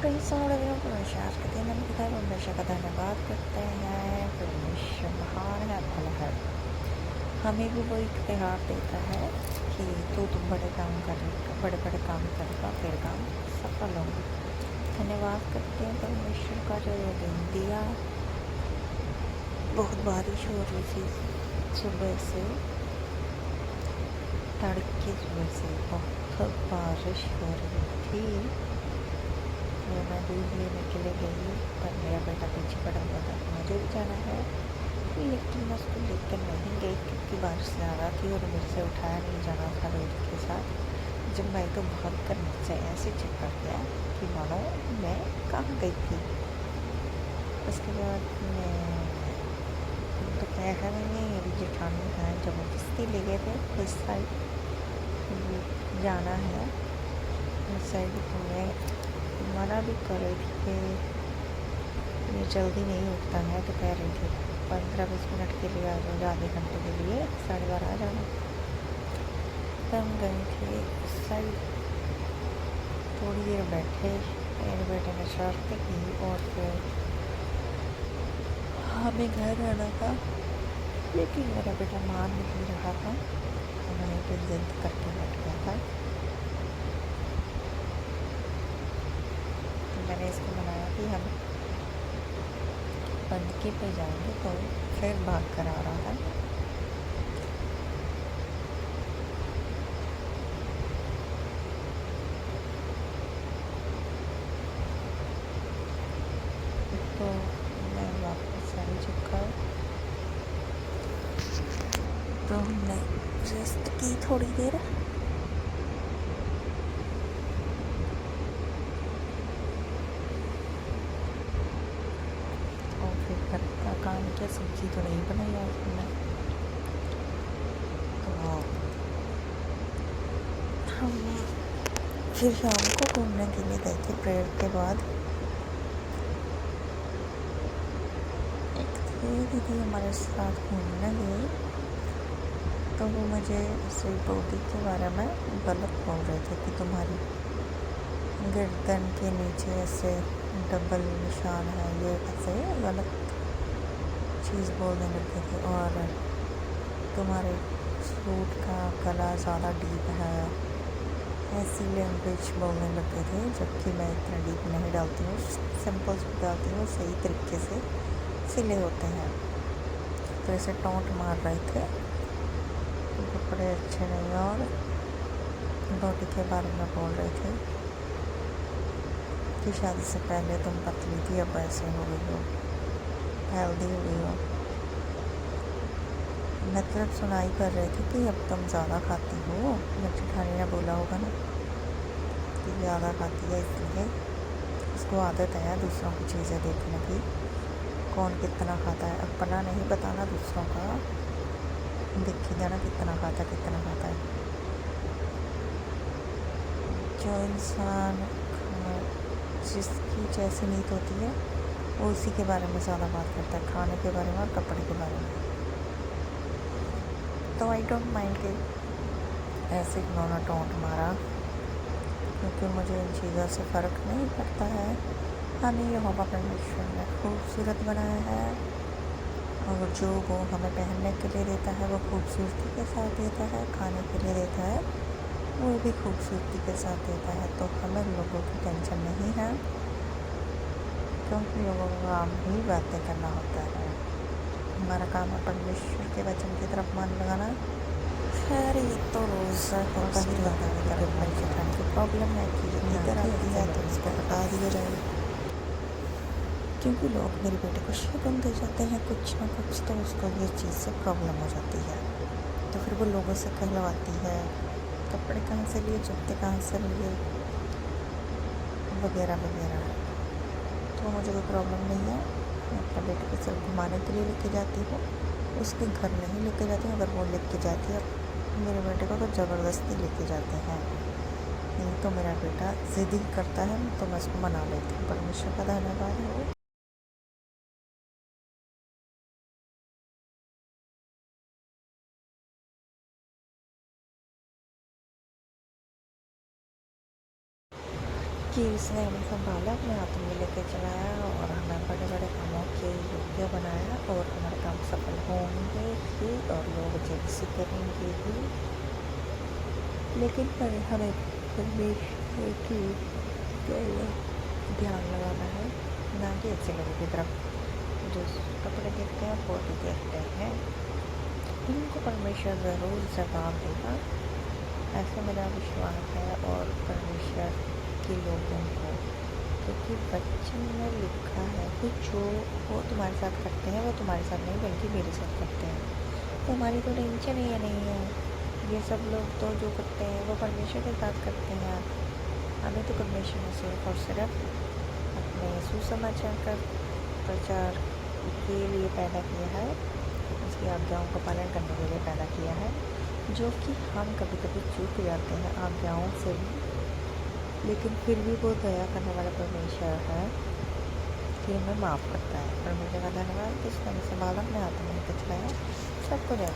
परमेश्वर के दिन हम पिता परमेश्वर का धन्यवाद करते हैं। परमेश्वर महान है, भला है। हमें भी वो इख्तियार देता है कि तुम बड़े काम करेगा, बड़े बड़े काम करेगा, तेरे काम सफल होंगे। धन्यवाद करते हैं परमेश्वर का जो ये दिन दिया। बहुत बारिश हो रही थी सुबह से, तड़के सुबह से बहुत बारिश हो रही थी। तो मैं दूध लेने के लिए गई, पर मेरा बेटा पीछे पड़ा हुआ था, मुझे भी जाना है, लेकिन मैं उसको लेकर नहीं गई क्योंकि बारिश ज़्यादा थी और मुझसे उठाया नहीं जाना था दूध के साथ। जब मैं तो भाग कर मुझसे ऐसे चिपक गया कि मानो मैं कहाँ गई थी। उसके बाद मैं दोपहर में मेरी जेठानी है ज़बरदस्ती ले गए थे उस साइड जाना है। उस साइड मैं मना भी कर रही थी कि ये जल्दी नहीं उठता है, तो कह रही थी 15-20 मिनट के लिए आ जाओ, आधे घंटे के लिए 12:30 आ जाना। तो हम गए थे उस साइड, थोड़ी देर बैठे, मेरे बेटे ने शरारतें की और फिर हमें घर आना था, लेकिन मेरा बेटा मान नहीं रहा था, तो मैं फिर जिद करके बैठ गया था। तो मैंने इसको मनाया कि हम बंदके पे जाएंगे, तो फिर भाग कर आ रहा था। तो मैं वापस आई चुका, तो हमने रेस्ट की थोड़ी देर। और फिर घर का काम किया, सब्जी तो नहीं बनाई आज हमने। तो हम फिर शाम को घूमने के लिए गए थे प्रेयर के बाद। एक दीदी हमारे साथ घूमने गई, तो वो मुझे इस बॉडी के बारे में गलत बोल रहे थे कि तुम्हारी गर्दन के नीचे ऐसे डबल निशान है, ये ऐसे गलत चीज़ बोलने लगे थे। और तुम्हारे सूट का गला ज़्यादा डीप है, ऐसी लैंग्वेज बोलने लगे थे, जबकि मैं इतना डीप नहीं डालती हूँ, सिंपल सूट डालती हूँ, सही तरीके से सिले होते हैं। तो ऐसे टोंट मार रहे थे, तो कपड़े अच्छे नहीं, और बॉडी के बारे में बोल रहे थे कि शादी से पहले तुम पतली थी, अब ऐसे हो गई हो, हेल्दी हो गई हो। मतलब सुनाई कर रहे थे कि अब तुम ज़्यादा खाती हो। मेरी जेठानी ने बोला होगा ना कि ज़्यादा खाती है, इसलिए उसको आदत है दूसरों की चीज़ें देखने की, कौन कितना खाता है, अपना नहीं बताना, दूसरों का देखी जाना कितना खाता है। जो इंसान जिसकी जैसी नीयत होती है वो उसी के बारे में ज़्यादा बात करता है, खाने के बारे में और कपड़े के बारे में। तो आई डोंट माइंड कि ऐसे इन्होंने टोंट मारा, क्योंकि मुझे इन चीज़ों से फ़र्क नहीं पड़ता है। हमें यहोवा परमेश्वर ने खूबसूरत बनाया है, और जो वो हमें पहनने के लिए देता है वो खूबसूरती के साथ देता है, खाने के लिए देता है वो भी खूबसूरती के साथ देता है। तो हमें लोगों की टेंशन नहीं है, क्योंकि लोगों का काम ही बातें करना होता है, हमारा काम है परमेश्वर के वचन की तरफ मन लगाना। खैर ये तो रोज़ होता ही रहता है, अगर मेरी जेठानी की प्रॉब्लम है कि इधर आती है तो इसको हटा दिया जाए, क्योंकि लोग मेरे बेटे को शगुन दे जाते हैं कुछ ना कुछ, तो उसको ये चीज़ से प्रॉब्लम हो जाती है। तो फिर वो लोगों से कहलवाती है कपड़े कहाँ से लिए, जूते कहाँ से लिए, वगैरह वगैरह। तो मुझे कोई प्रॉब्लम नहीं है, मैं अपने बेटे को सिर्फ घुमाने के लिए लेके जाती हूँ, उसके घर नहीं लेके जाती हूँ। अगर वो लेके जाती है मेरे बेटे को तो ज़बरदस्ती लेके जाते हैं, नहीं तो मेरा बेटा ज़िद ही करता है, तो मैं उसको मना लेती हूँ। परमेश्वर का धन्यवाद हो। कि जिसने हमें संभाला, अपने हाथों में लेके चलाया और हमें बड़े बड़े कामों के योग्य बनाया, और हमारे काम सफल होंगे ही और लोग जल्दी करेंगे ही। लेकिन पर हमें परमेश्वर की ध्यान लगाना है, ना कि अच्छे लोगों की तरफ जो कपड़े देखते हैं फोटो देखते हैं। इनको परमेश्वर ज़रूर जवाब देगा, ऐसा मेरा विश्वास है। और परमेश्वर के लोगों को, क्योंकि वचन में लिखा है कि जो वो तुम्हारे साथ करते हैं वो तुम्हारे साथ नहीं बल्कि मेरे साथ करते हैं। तो हमारी तो टेंशन ही नहीं है। ये सब लोग तो जो करते हैं वो परमेश्वर के साथ करते हैं। हमें तो परमेश्वर ने सिर्फ और सिर्फ अपने सुसमाचार का प्रचार के लिए पैदा किया है, उसकी आज्ञाओं का पालन करने के लिए पैदा किया है, जो कि हम कभी कभी चूक जाते हैं आज्ञाओं से भी। लेकिन फिर भी वो दया करने वाला परमेश्वर है कि हमें माफ़ करता है। परमेश्वर का धन्यवाद, जिसने हमें संभाला, अपने हाथों में लेकर चलाया। सबको जय।